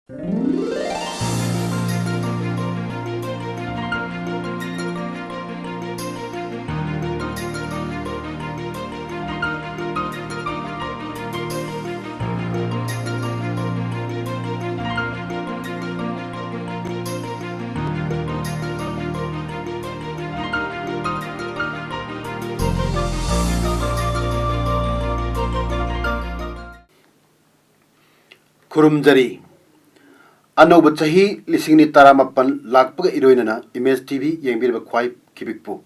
खुरुमजरी अनौब चाही लिसिंगनी तरामपन लाखपग इरोइनना image TV येंबिरबा ख्वाई किबिकपु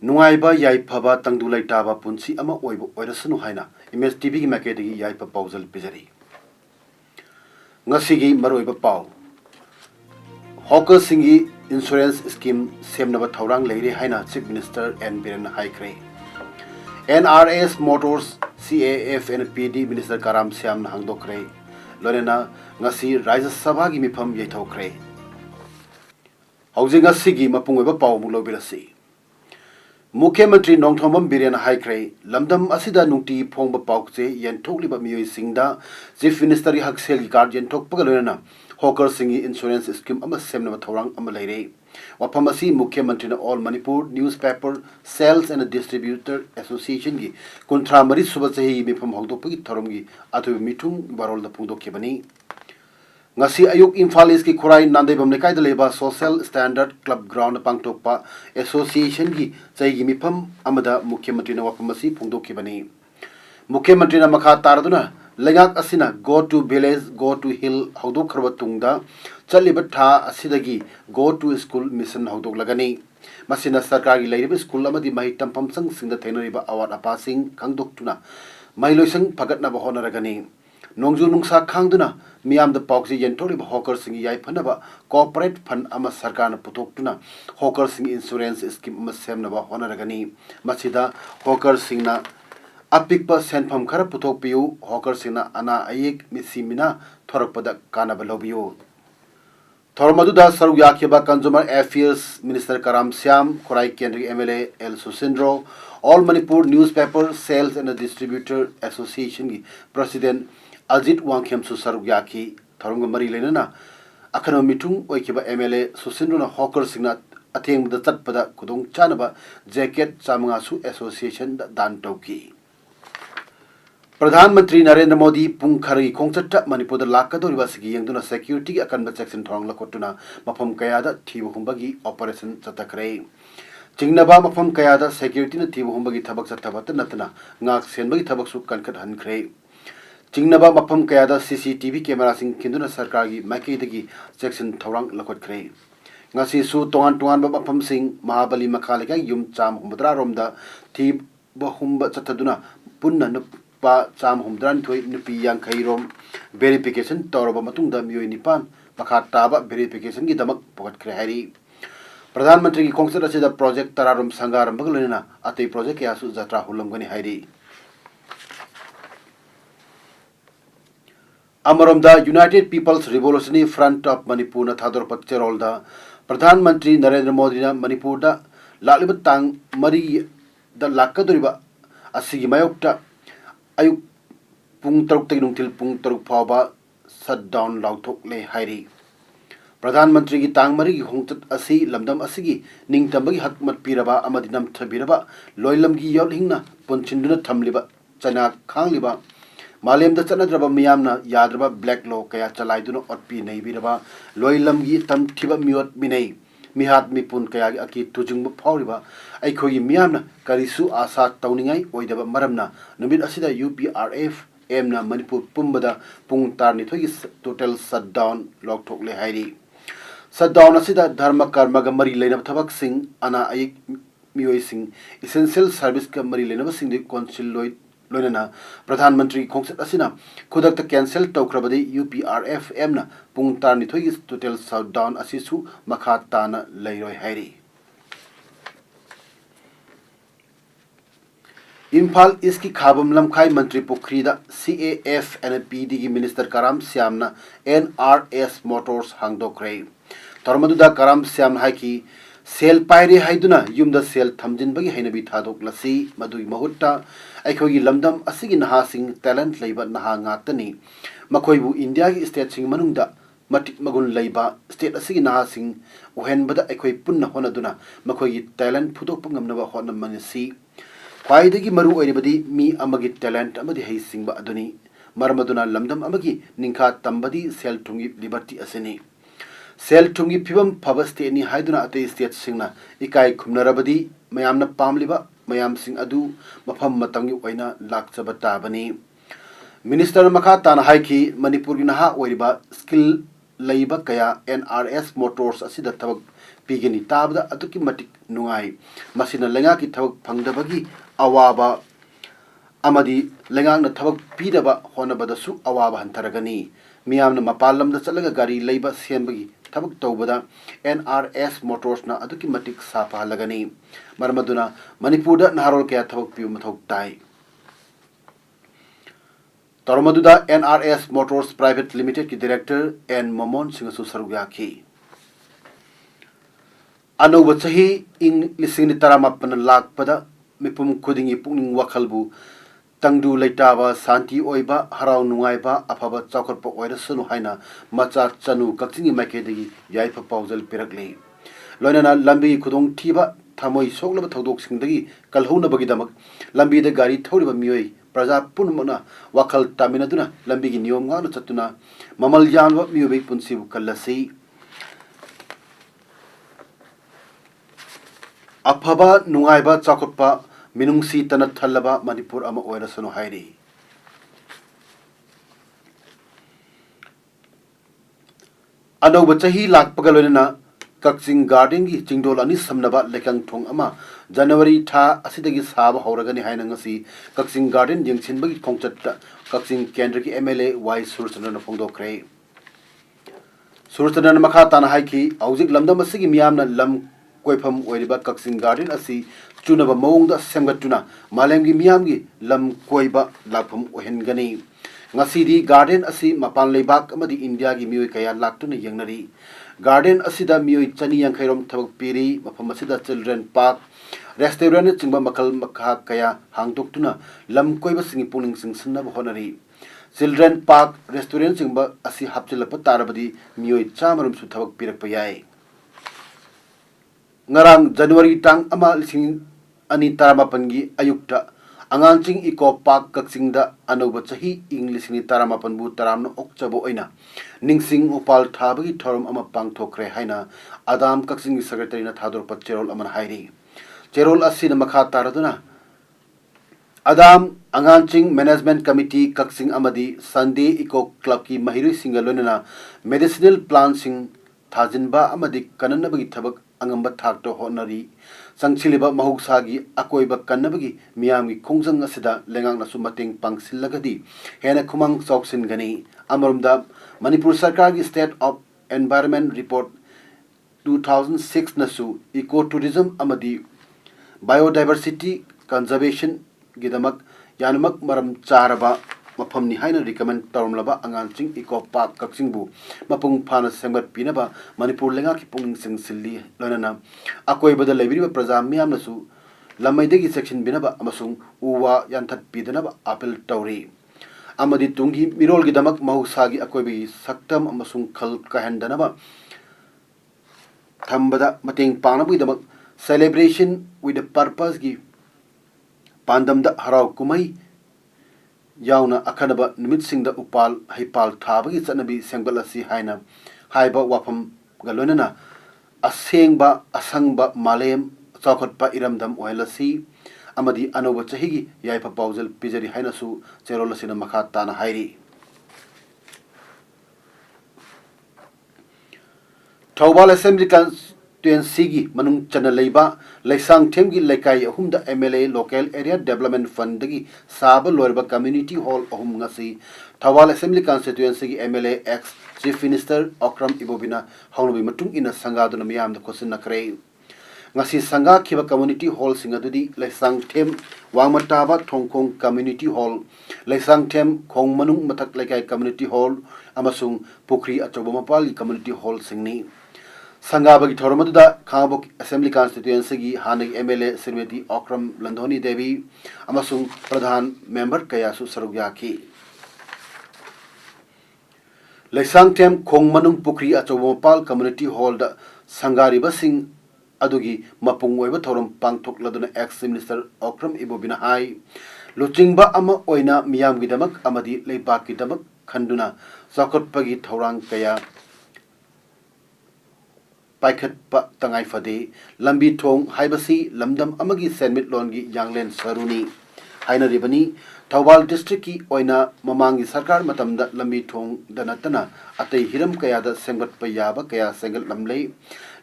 नुआइबा याइफबा तंगदु लैटाबा पुंसी अमा ओइबो ओइरसनु हाइना image TV की मैकेदगी याइफा पाउजल पिजरी ngasiगी मरोइबा पाउ हॉकर सिंगी इंश्योरेंस स्कीम सेमनबा थौरांग लेरे हाइना चीफ मिनिस्टर एन बिरेन हाइक्रे NRS motors CAF NPD minister Karam Shyam हांगदोक्रे लोनेना ngasi राज्य सभा की मिफम यथौक्रे हौजिंग ngasi मपुंगोइबा पाउ मुलोबिरसी मुख्यमंत्री नोंगथोंबम बिरेन हाइक्रे लमदम असिदा नुंगटी फोंगबा पाउकचे यनथोकलिबा मियोइ सिंगदा चीफ मिनिस्टर हकसेल की कार्ड यनथोकपगा लोनेना हॉकर सिंगी इंश्योरेंस स्कीम अमा सेमनबा थौरांग अमा लेरे वफम असी मुख्यमंत्री ने all Manipur newspaper sales and distributor association की कुंथ्रा मरी सुबह चही मिफम हौदोकपगी थौरमगी अथुब मिथुंग बारोलदा पुंगदोखिबनी ngasi ayuk Imphal East की खुराई नांदेबम लेकाइदा लेबा सोशल स्टैंडर्ड क्लब ग्राउंड पांगथोकपा एसोसिएशन की चैगी मिफम अमदा मुख्यमंत्री ने वफम असी पुंगदोखिबनी मुख्यमंत्री ने मखा तारदुना लेगाक असिना go to village go to hill हौदोखरबा तुंगदा चलिबा था असिदगी गो टू स्कूल मिशन हौदोकलगनी मसिना सरकार की लेरिबा स्कूल अमदी महि तंपम संग सिंगदा थेनरिबा अवाट अपासिंग खंगदोक्तुना महिलोइसंग फगतनाबा होनरगनी नोंजु नुंगसा खांगदुना मियामदा पाउकसी यनथोरिबा हॉकर सिंग याइफनबा कोऑपरेट फंड अमा सरकारना पुथोक्तुना हॉकर सिंग इंश्योरेंस स्कीम अमा सेमनबा होनरगनी मसिदा हॉकर सिंगना अपिकपा सेनफम खरा पुथोकपियु हॉकर सिंगना अना अयेक मिसिमिना थोरकपदा कानाबा लौबियु थोरमदुदा सरुक याखिबा consumer affairs minister Karam Shyam Khurai केंद्रीय MLA L Susindro all Manipur newspaper sales and distributor association की प्रेसिडेंट अजित वांगखेम सरुक याखी थौरंग मरी लेना अखन मिथुंग ओइखिबा MLA सुसिंद्रोना हॉकर सिंगना अथेंगदा चटपदा खुदोंग चानबा जैकेट चामंगासु एसोसिएशन दान तौकी प्रधानमंत्री नरेंद्र मोदी पुंखरगी खोंगचट मणिपुर लाकदोरिबा सिगी यंगदुना सिक्योरिटी की अकनबा चेक्सन थौरंग लखोटुना मफम कयादा थीबु हुंबगी ऑपरेशन चतखरे चिंगनबा मफम कयादा सिक्योरिटी न थीबु हुंबगी थबक चतबत नतना ngak senbagi थबक सु कनखत हनखरे चिंगनबा मफम कयादा CCTV कैमरा सिंग किंदुना सरकार की माइकेदगी चेक्सन थौरंग लखोटखरे ngasi su tongan tongan ba mफम सिंग महाबली मखालेका युम चाम हुमद्रा रोमदा थीब हुंबा चतदुना पुन्ना पा चाम हुमद्रान थोई नुपी यांखैरोम वेरिफिकेशन तौरबा मतुंगदा मियोइ निपान मखा ताबा वेरिफिकेशन की दमक पकटखरे हाइरी प्रधानमंत्री की खोंगचट असिदा प्रोजेक्ट तरारोम संगारम बगलना अतै प्रोजेक्ट यासु जत्रा हुलमगनी हाइरी अमरोमदा united people's revolutionary front of Manipur न थादोरपक चेरोलदा प्रधानमंत्री नरेंद्र मोदी न मणिपुर दा लालिब तांग मरी द लाकदोरिबा असिगी मायोक्ता अयुक पुंग तरुक तक नुंगथिल पुंग तरुक फावबा शटडाउन लाउथोकले हाइरी प्रधानमंत्री की तांग मरी की होंगचट असी लमदम असिगी निंगतंबगी हकमत पीरबा अमदि नमथबिरबा लोइलमगी योलहिंगना पुनचिंदुना थमलिबा चना खांगलिबा मालेमदा चनद्रबा मियामना याद्रबा ब्लैक लॉ कया चलाइदुना ओटपी नैबिरबा लोइलमगी तमथिबा मियोट मिनै मिहात मिपुन कया अकी तुजुंग फावरिबा अखोगी मियामना करिसु आशा तौनिंगाई ओइदबा मरमना नुमित असिदा UPRF एमना मणिपुर पुंबदा पुंग तारनिथोगी टोटल शटडाउन लॉकथोकले हाइरी शटडाउन असिदा धर्म कर्मगा मरी लेनब थबक सिंग अना अयिक मियोइ सिंग इसेंशियल सर्विस का मरी लेनब सिंग काउंसिल लोइनना प्रधानमंत्री खोंगचट असिना खुदक कैंसिल तौखरबदि UPRF एमना पुंग तारनिथोगी टोटल शटडाउन असिसु मखा ताना लैरोय हाइरी इम्फाल ईस्ट की खाबम लमखाई मंत्री पुखरीदा CAF NPD की मिनिस्टर काराम श्यामना NRS मोटर्स हांगदोक्रे थरमदुदा काराम श्याम हाई की सेल पाइरे हाइदुना युमदा सेल थमजिनबगी हैनबी थादोकलसी मदुई महुट्टा अखोगी लमदम असिगी नहासिंग टैलेंट लेबा नहा ngaktani मखोइबु इंडिया की स्टेट सिंग मनुंगदा matik magun leiba state asigi na sing uhen bada ekhoi punna honaduna makhoi gi talent phutok pangam na ba hona manasi khwaidagi maru oiribadi mi amagi talent amadi hei singba aduni marmaduna lamdam amagi ningkha tambadi sel thungi liberty asini sel thungi phibam phaba state ni haiduna ate state singna ikai khumnarabadi mayamna pamliba mayam sing adu mafam matangi oina lakchaba tabani minister makha tan haiki manipur gi naha oiriba skill leiba kaya NRS motors asida thabak pigini tabda atuki matik nungai masina lenga ki thabak phangdabagi awaba amadi lengang na thabak pidaba honabada su awaba hantaragani miyamna mapalamda chalaga gari leiba senbagi thabak tawbada NRS motors na aduki matik safa halagani marmaduna manipurda naharol kaya thabak piu mathok tai Taramaduda NRS Motors Private Limited ki director N Momon Singasu Sarugaki Anoba chahi ing lising ni taramapan lakpada mipum khudingi pungning wakhalbu tangdu leitaba santi oiba harau nungaiba afaba chakotpa oirasunu haina macha chanu kakchingi makedegi yaipa paujal pirakle loinana lambi khudong thiba thamoi soglaba thodok singdagi kalhuna bagidamak lambi de gari thoriba miyoi praja punmana wakal taminaduna lambi gi niyom ngana chatuna mamal janwa miyoi punsi kallasi afaba nungaiba chakotpa minungsi tana thalaba manipur ama oirasanu hairi anoba chahi lakpagaloina Kakching Garden gi chingdol ani samnaba lekang thong ama January tha asidagi saba horagani haina ngasi Kakching Garden jingchin bagi khongchat Kakching Kendra ki MLA Y Surchandra phongdokre Surchandra makha tana haiki aujik lamdam asigi miyamna lam koifam oiriba Kakching Garden asi chunaba mawngda semgatuna malemgi miyamgi lam koiba lapham ohengani ngasidi garden asi mapan leibak amadi India gi mioi kaya laktuna yengnari Garden asida mioi chani yankhairom thabak piri mafam asida children park restaurant chingba makal makha kaya hangdoktuna lam koiba singi puning sing sinna honari children park restaurant chingba asi hapchilapa tarabadi mioi chamarum su thabak pirak payai ngarang January tang ama lising ani taramapan gi ayukta anganching eco park kakchingda anoba chahi english ni taramapan bu taramno okchabo oina ningsing upal thabagi thorum ama pangthokre haina adam kakching secretary na thador patcherol aman hairi cherol asina makha taraduna adam anganching management committee kakching amadi sunday eco club ki mahiri singalonena medicinal plants sing thajinba amadi kananabagi thabak angamba thakto honari sangchiliba mahugsagi akoiba kannabagi miyamgi khongjang asida lengang nasu mateng pangsilagadi hena khumang choksin gani amrumda Manipur Sarkar gi State of Environment Report 2006 nasu ecotourism amadi biodiversity conservation gidamak yanumak maram charaba mafam ni haina recommend tarumlaba anganching eco park kakchingbu mapung phana semgat pinaba Manipur lenga ki punging sing silli lonana akoi bada lebiriba praja miyam nasu lamaidegi section binaba amasung uwa yanthat pidanaba apel tawri amadi tungi mirol gidamak mahusagi akoibi saktam amasung khal kahendanaba thambada mateng pangnabu gidamak celebration with a purpose gi pandamda harau kumai yauna akhanaba numit singda upal haipal thabagi chanabi sengbalasi haina haiba wafam galonana asengba asangba malem chawkhatpa iramdam oilasi amadi anoba chahigi yaipa paujal pijari haina su cherolasina makha tana hairi Thawbal Assembly Constituency gi manung chana leiba laisang themgi laikai ahumda MLA Local Area Development Fund gi saba lorba community hall ahum ngasi Thawbal Assembly Constituency gi MLA ex Chief Minister Okram Ibobina haunubi matung ina sangaduna miyamda khosin nakre ngasi sanga khiba community hall singadudi laisang them wangmataba thongkong community hall laisang them khong manung mathak laikai community hall amasung pukri achobamapal community hall singni Sangabagi Thoramaduda Khambok Assembly Constituency gi Hanagi MLA Srimati Okram Landhoni Devi amasung Pradhan member Kayasu Sarugyaki Laisangtem Khong Manung Pukri Achobopal Community Hall da Sangariba Singh adugi mapung oiba thorum pangthok laduna ex minister Okram Ibobina hai luchingba ama oina miyam gidamak amadi leibak gidamak khanduna sakotpagi thorang kaya paikhat pa tangai fade lambi thong haibasi lamdam amagi senmit longi yanglen saruni haina ribani Thawal district ki oina mamangi sarkar matamda lambi thong danatana atei hiram kaya da sengbat payaba kaya sengal lamlei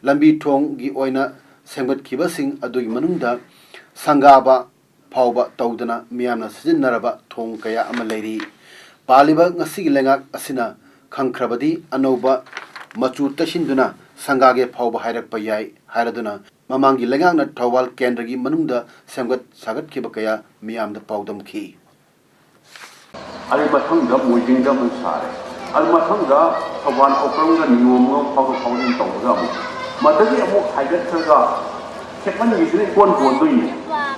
lambi thong gi oina sengbat khiba sing adui manungda sangaba phawba tawdana miyamna sijinnaraba thong kaya ama leiri paliba ngasi lengak asina khangkhrabadi anoba machu tasinduna sangage phawba hairak payai hairaduna mamangi lengakna Thawal kendragi manungda sengbat sagat khiba kaya miyamda pawdam khi Ali mathangda moijingda mun sare al mathangda Thawal Okramga niyomga phawga phawdin tawga mu madagi amuk haigat thaga khepman yisni kon dui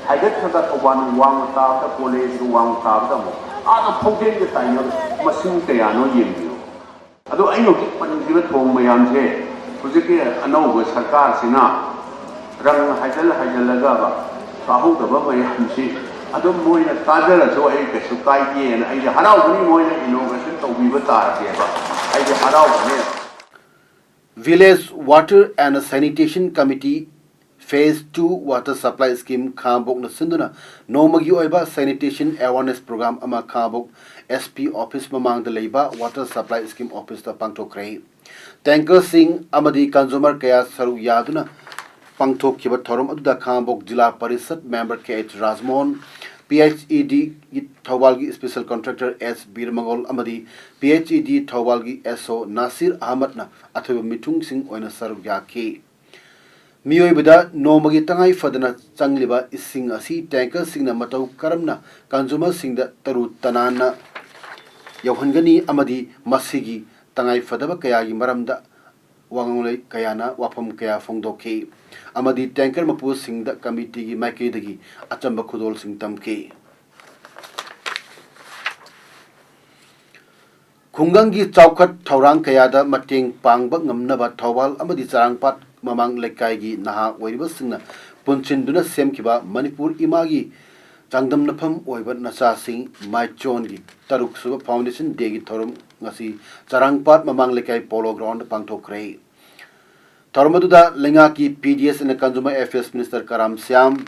haigat thaga Thawal wang ta ta college wang ta da mu ana phawden ge taina masing kaya no yembiyo ado aino ki panjiba thong mayam je hujike anauba sarkar sina rang haijalaga ba sahuda ba mayam si ado moina tajara so ai ke sukai ye na ai harau bani moina innovation to bi bata ke ba ai harau bani Village Water and Sanitation Committee Phase 2 Water Supply Scheme Khambok na sinduna nomagi oiba Sanitation Awareness Program ama Khambok SP Office mamang da leiba Water Supply Scheme Office da pangthokrai Tanker Singh amadi consumer kaya saru yaduna pangthok kiba thorum aduda Khambok Jila Parishad member KH Rajmon PHED Thawal gi special contractor S Birmangol amadi PHED Thawal gi SO Nasir Ahmad na athoba mitung sing oina saru yakhi Miyoibada nomagi tangai fadana changliba ising asi tanker singna matau karamna consumer singda taru tanana yauhangani amadi masigi tangai fadaba kaya gi maramda wanglei kayana wafam kaya phongdokhi amadi tanker mapu singda committee gi maikei achamba khudol sing tamke khungangi chawkhat thorang kaya da mateng pangba ngamnaba Thawal amadi charangpat mamang lekai gi naha oiriba singna punchinduna semkiba Manipur imagi changdam nafam oiba nacha sing maichon gi taruk suba foundation day gi thorum ngasi charangpat mamang lekai polo ground pangthokre thormaduda lenga ki PDS and Consumer Affairs Minister Karam Syam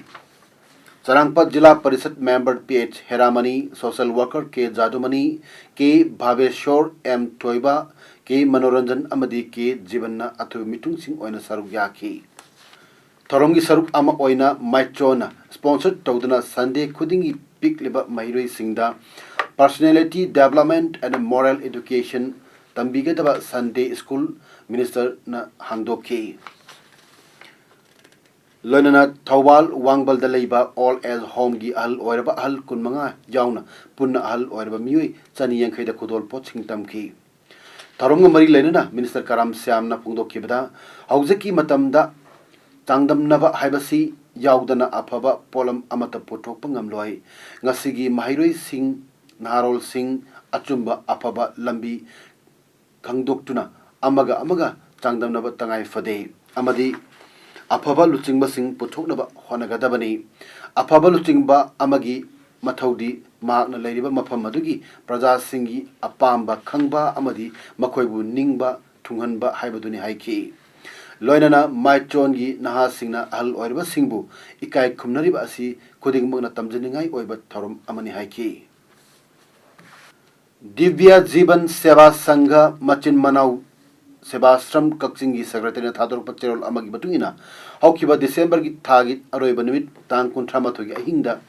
Charangpat Jila Parishad member PH Heramani social worker K Jadumani K Bhaveshwar M Toiba K Manoranjan amadi K Jibanna athu mitung sing oina saruk yakhi Thoromgi saruk ama oina maichona sponsored tawdana Sunday khudingi pik liba mairoi singda personality development and moral education tambigadaba Sunday school minister na hangdokhi Loinana Thawal Wangbal da leiba all as home gi ahal oiraba ahal kunmanga jauna punna ahal oiraba miui chani yankhai da khudol pot sing tamki Tharomga mari leinana minister Karam Syam na phungdokhibada haujaki matamda changdamnaba haibasi yaudana aphaba polam amata pothokpa ngamloi ngasigi mahairoi sing Naharol Singh achumba aphaba lambi khangdoktuna amaga changdamnaba tangai fade amadi Aphaba luchingba sing puthoknaba honagadabani aphaba luchingba amagi mathaudi maakna leiriba mafam adugi praja singi apamba khangba amadi makoibu ningba thunghanba haibaduni haiki loinana maichon gi naha singna ahal oirba singbu ikai khumnariba asi khudingmagna tamjiningai oiba thorum amani haiki Divya Jiban Seva Sangha Machin Manau Sebastram Kaksingi Secretary Thador Pachirol Amagi Batungina Haukiba December gi Thagi Aroiba Nimit Tang Kuntramathogi Ahinda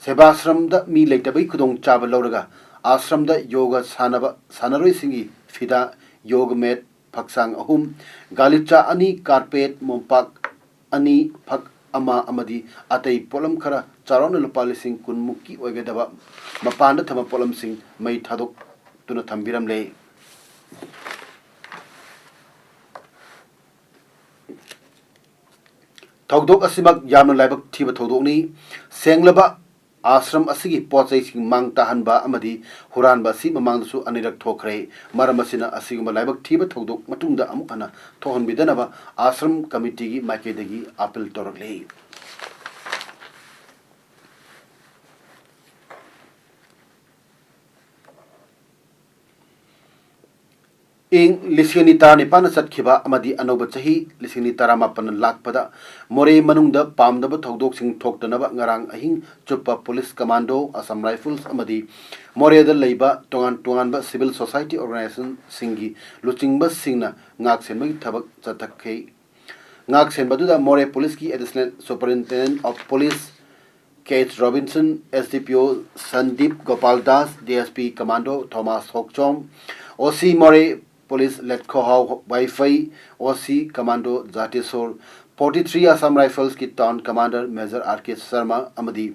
Sebastram da mi leitabai kudong chaba lauraga ashram da yoga sanaroi singi fida yoga mat phaksang ahum galicha ani carpet mompak ani phak ama amadi atai polam khara charon lupali sing kunmuki oigadaba mapanda thama polam sing mai thadok tuna thambiram le Thaudok asimak yamna laibak thiba thaudok ni senglaba आश्रम असिगी पोचैसिंग मांग ताहनबा अमदी हुरानबा असि ममांगदसु अनिरक थोखरे मरम असिना असिगुम लाइबक थीबा थौदोक मतुंगदा अमुक अना थोहनबिदनबा आश्रम committee की माइकेदगी appeal तौरले ing lisini tarani pana satkiba amadi anoba chahi lisini tarama pan lakpada more manungda pamdaba thodok sing thoktanaba ngarang ahing chupa police commando Assam Rifles amadi more da leiba tongan ba civil society organization singi luchingba singna ngak senmagi thabak chathakhe ngak senbadu da more police ki additional superintendent of police Kate Robinson, SDPO Sandeep Gopal Das, DSP Commando Thomas Hokchom, OC More Police Letko Hau Wi-Fi, OC Commando Zatesor, 43 Assam Rifles की Town Commander Major RK Sharma Amadi,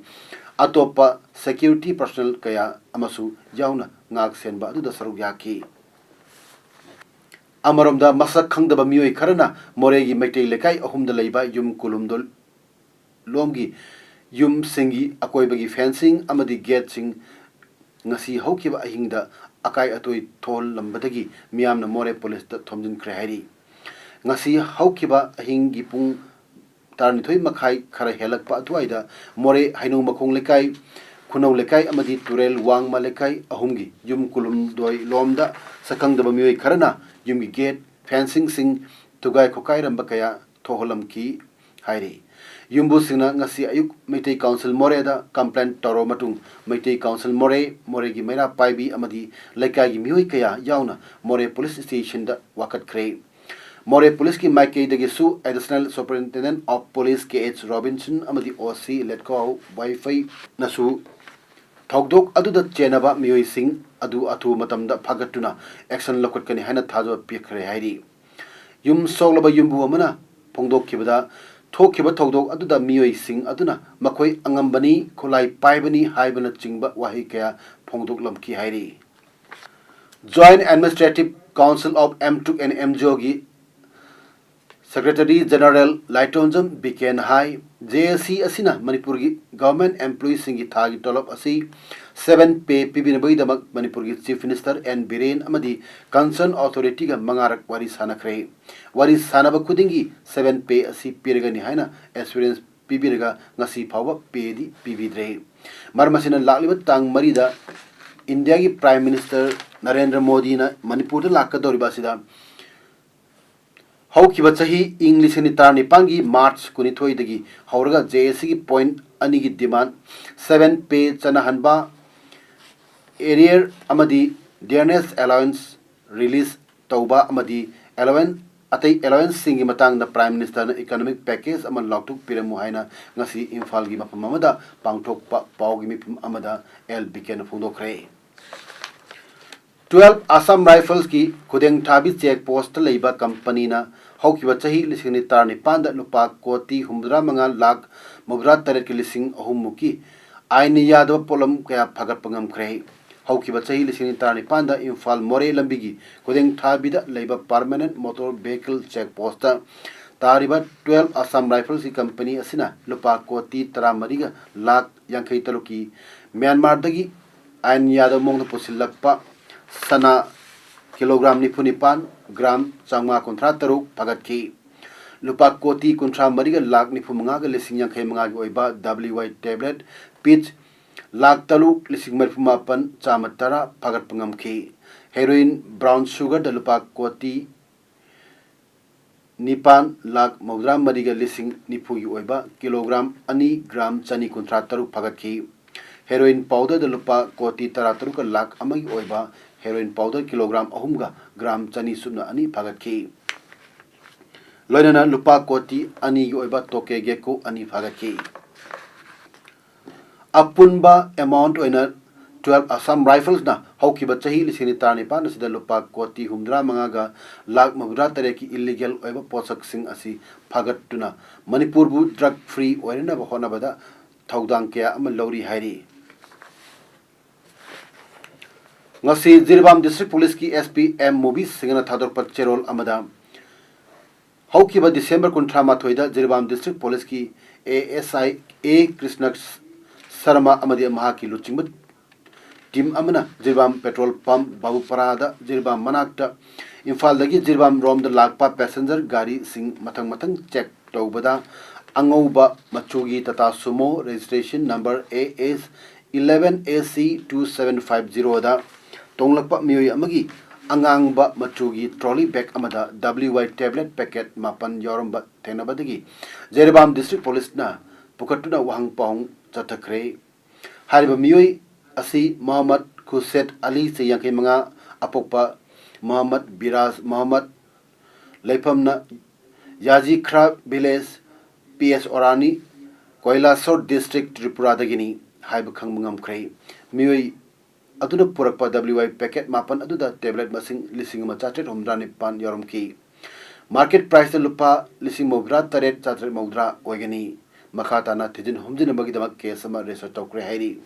Atopa Security Personnel Kaya Amasu Yauna Ngak Senba Adu Saruk Yaki. Amaromda Masak Khangdaba Mioi Karana, Moregi Mete Lekai Ahumda Leiba Yum Kulumdol Lomgi Yum Singi Akoibagi fencing amadi gate sing ngasi haukiba ahingda akai atoi thol lambadagi miyamna more police da thomjin krehari ngasi haukiba ahingi pung tarni thoi makhai khara helakpa atwaida more hainu makhong lekai khunau lekai amadi turel wang malekai ahumgi yum kulum doi lomda sakangda bamioi kharana yumgi gate fencing sing tugai khokai ramba kaya thoholam ki hairi Yumbu Singna ngasi ayuk Meitei Council More da complaint toro matung Meitei Council More gi mera paibi amadi laikai gi mioi kaya yauna More Police Station da wakat kre More Police ki Mike dagi su Additional Superintendent of Police KH Robinson amadi OC Letko Wi-Fi nasu thokdok adu da chenaba mioi sing adu athu matam da phagatuna action lokot kani hana thajo pikre hairi yum soglaba yumbu amana phongdok kibada Thokiba Todok Aduda Mioi Sing Aduna Makoi Angambani Kolai Paibani Haibana Chingba Wahikaya Pongdok Lamki Hairi Joint Administrative Council of M2 and MJOGI Secretary General Laitonjam Biken Hai JSC Asina Manipurgi Government Employees Singi Thagi Tolop Asi 7 Pay Pibinabai Damak Manipurgi Chief Minister and Biren Amadi Concerned Authority ga Mangarak Wari Sanakre Wari Sanaba Kudingi 7 Pay Asi Pirigani Haina Experience Pibiraga Ngasi Pawa Pedi Pibidre Marmasina Lalibat Tang Marida India ki Prime Minister Narendra Modi na Manipur da Lakadori Basida Haukiba chahi English ni tarni pangi March kunithoi dagi hauraga JSC ki point ani ki demand 7 pay chana hanba area amadi dearness allowance release tauba amadi allowance atai allowance singi matang da Prime Minister na economic package aman loktuk piramu haina ngasi Imphal gi mapam amada pangthok pa pawgi mipum amada LBK na phungdokre 12 Assam Rifles की खुदेंग थाबी check post लेबा company ना हौकिबा चाही लिसिंग नि तार निपान दा लुपा कोटी हुमद्रा मंगा लाख मुबरा तरे की लिसिंग अहुमुकी आईनी यादव पोलम कया फगत पंगम खरे हौकिबा चाही लिसिंग नि तार निपान दा इम्फाल मोरे लंबिगी खुदेंग थाबी दा लेबा permanent motor vehicle check post तारिबा 12 Assam Rifles की कंपनी असिना लुपा कोटी तरा मरिगा लाख यांखै तलुकी म्यांमार दगी आईन Yadav मोंग पुसिलक्पा Sana kilogram nipan gram changma kontra taruk pagat ki lupa koti kontra mariga lak nipu manga ga lising yang kai manga gi oiba WY tablet pitch lak taluk lising marpu mapan chamatara pagat pangam ki heroin brown sugar da lupa koti nipan lak maudra mariga lising nipu gi oiba kilogram ani gram chani kontra taruk pagat ki heroin powder da lupa koti tara taruk lak amagi oiba heroin powder kilogram ahumga gram chani sumna ani phagat ki loinana lupa koti ani gi oiba toke geko ani phagat ki apunba amount oina 12 Assam Rifles na haukiba chahi lisini tarni pa na sida lupa koti humdra manga ga lak mabura tare ki illegal oiba posak sing asi phagat tuna Manipur bu drug free oina ba hona bada thaudang kya am lori hairi ngasi Jirbam District Police ki SP M Movies singana thador pat cherol amada haukiba December kontra mathoida Jirbam District Police ki ASI A Krishna Sarma amadi mahaki luchingba team amana Jirbam petrol pump Babu Parada Jirbam manakta Imphal dagi Jirbam rom the lakpa passenger gari sing matang check tawbada Angauba Machugi Tata Sumo registration number AS 11AC 2750 da Tonglakpa Miyoi Amagi Angangba Machugi trolley bag amada WY tablet packet mapan yoromba Tenabadagi Jerbam district police na Pukatuna Wang Pong Chatakre Hariba Miyoi Asi Muhammad Khuset Ali Sayangke Manga Apokpa Muhammad Biraz Muhammad Laipamna Yaji Krab village PS Orani Koilasor district Tripura Dagini Haibakang Mungam Kray Miyoi Aduna Purakpa WY packet mapan aduda tablet masing lising machatret homdrani pan yoromki market price lupa lising mogra taret chatret mogra oigani makata na tijin homjin magidama kesama research tokre hairi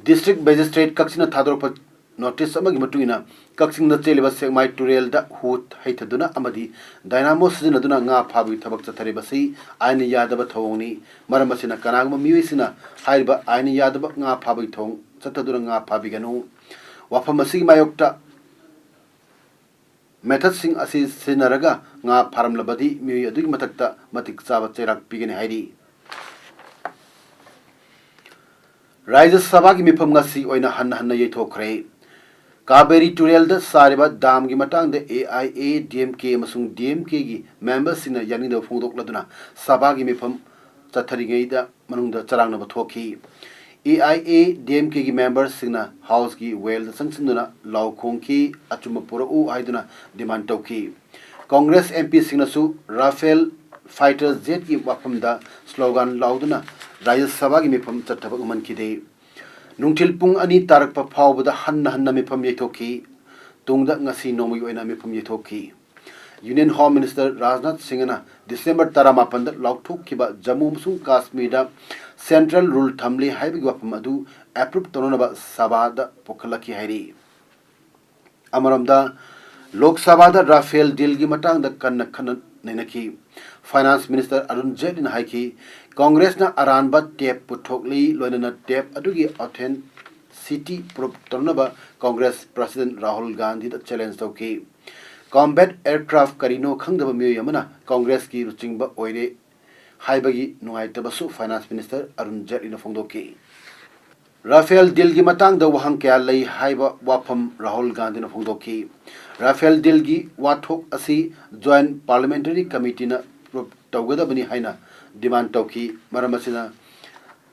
district magistrate kaksina thadorpa notice amagi matungina kaksing na cheliba segmai turel da hut haithaduna amadi dynamo sizinaduna nga phabi thabak chathari basi aini yadaba thawngni maramasina kanagma miwisina haiba aini yadaba nga phabi thong chathaduna nga phabi ganu wafamasi mayokta method sing asi sinaraga nga pharamlabadi miwi adugi matakta matik chaba cherak pigene hairi Rajya Sabha ki mifam ngasi oina hanna yethokre Kaberi Turel da sariba dam gi matang de AIA DMK amasung DMK gi members sina yani da phongdok laduna Sabha gi mifam chathari ngei da manung da charang na bathokhi AIA DMK gi members sina house gi well da sangsinduna law khong ki achuma pura u aiduna demand tokhi Congress MP sina su Rafael fighter jet ki wafam da slogan lauduna Rajya Sabha gi mifam chathaba uman ki de Nungtil pung ani tarakpa phawbada hanna mifam yethokhi tungda ngasi nomui oina mifam yethokhi Union Home Minister Rajnath Singh na December 18 da laukthok kiba Jammu amsung Kashmir da Central Rule Thamli haibigi wafam adu approve tononaba Sabha da pokhalaki hairi Amaramda Lok Sabha da Rafael deal gi matang da kanna nenaki Finance Minister Arun Jaitley na haiki Congress na aranba tap puthokli loinana tap adugi authenticity proof tornaba Congress President Rahul Gandhi da challenge toki combat aircraft karino khangdaba miyo yamana Congress ki ruchingba oire haibagi nuaitabasu Finance Minister Arun Jaitley na phongdoki Rafael deal gi matang da wahang kya lei haiba wafam Rahul Gandhi na phongdoki Rafael deal gi wathok asi Joint Parliamentary Committee na tawgada bani haina demand tauki maramasina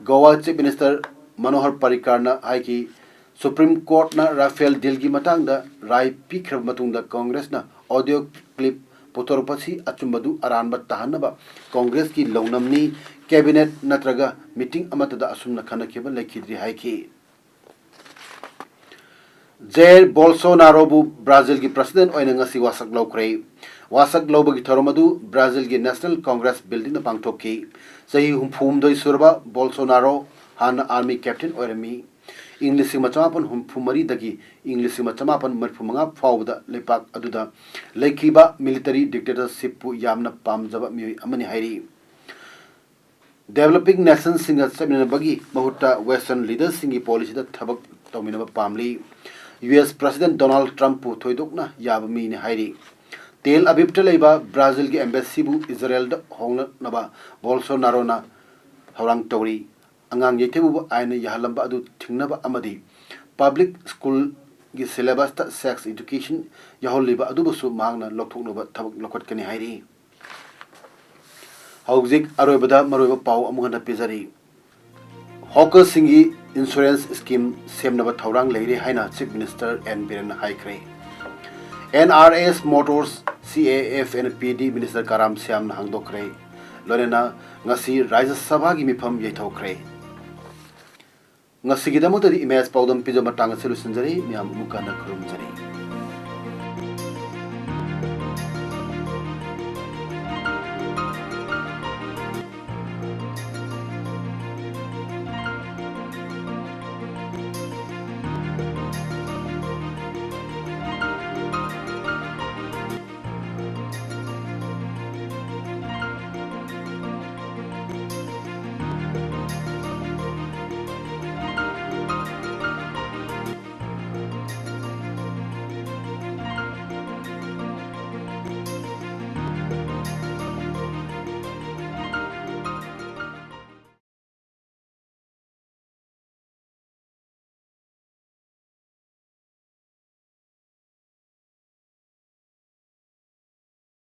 Goa Chief Minister Manohar Parrikar na haiki Supreme Court na Rafael deal gi matang da rai pikrab matung da Congress na audio clip putorpasi achumbadu aranba tahanaba Congress ki launamni cabinet natraga meeting amata da asumna khana keba lekhidri haiki Jair Bolsonaro bu Brazil ki president oina ngasi wasak lokre wasak lobagi tharomadu Brazil ki National Congress building na pangthokki sahi humphum doi surba Bolsonaro han army captain oirami English machamapan humphumari dagi English machamapan marphumanga fawda lepak aduda lekhiba military dictatorship pu yamna pamjaba mi amani hairi developing nations singa sabina bagi mahutta western leaders singi policy da thabak tawmina pamli US President Donald Trump pu thoidokna yabami ni hairi Tel Aviv leba Brazil ki embassy bu Israel da hongna naba Bolsonaro na horang tori angang yethebu aina yahalamba adu thingnaba amadi public school gi syllabus ta sex education yaholliba adu busu mangna lokthoknoba thabak lokot kani hairi hauzik aroibada maroiba pau amugana pejari hawker singi insurance scheme semnaba thaurang leire haina Chief Minister N Biren haikre NRS Motors CAF and PD Minister Karam Syam hangdokre lorena ngasi Rajya Sabha gi mifam yeithokre ngasi gidamota di image paudam pijama tanga solution jari miam mukana khurum jari